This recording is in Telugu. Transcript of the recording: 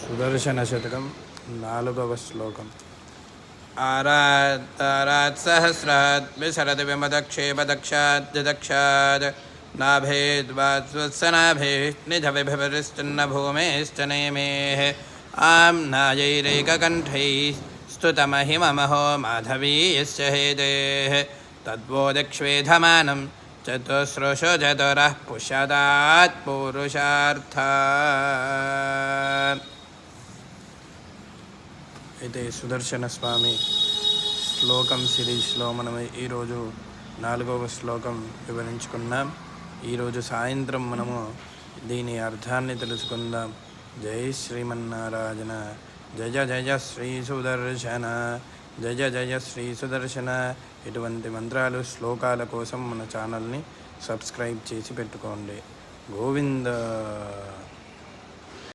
सुदर्शनशतकं 4వ శ్లోకం. आरात् सहस्रात् विसरति विमदक्षेपदक्षाद्यदक्षात् नाभेद्वात्वत्सनाभेः निधविभवरिस्तन्न भूमेश्च नेमेः आम्नायैरेककण्ठैः स्तुतमहिममहो माधवीयस्य हेदेः तद्वोदक्ष्वेधमानं चतुस्रुषु चतुरः पुष्यतात् पुरुषार्थात्. అయితే సుదర్శన స్వామి శ్లోకం సిరీస్లో మనం ఈరోజు 4వ శ్లోకం వివరించుకున్నాం. ఈరోజు సాయంత్రం మనము దీని అర్థాన్ని తెలుసుకుందాం. జై శ్రీమన్నారాయణ. జయ జయ శ్రీ సుదర్శన, జయ జయ శ్రీ సుదర్శన. ఇటువంటి మంత్రాలు శ్లోకాల కోసం మన ఛానల్ని సబ్స్క్రైబ్ చేసి పెట్టుకోండి. గోవింద.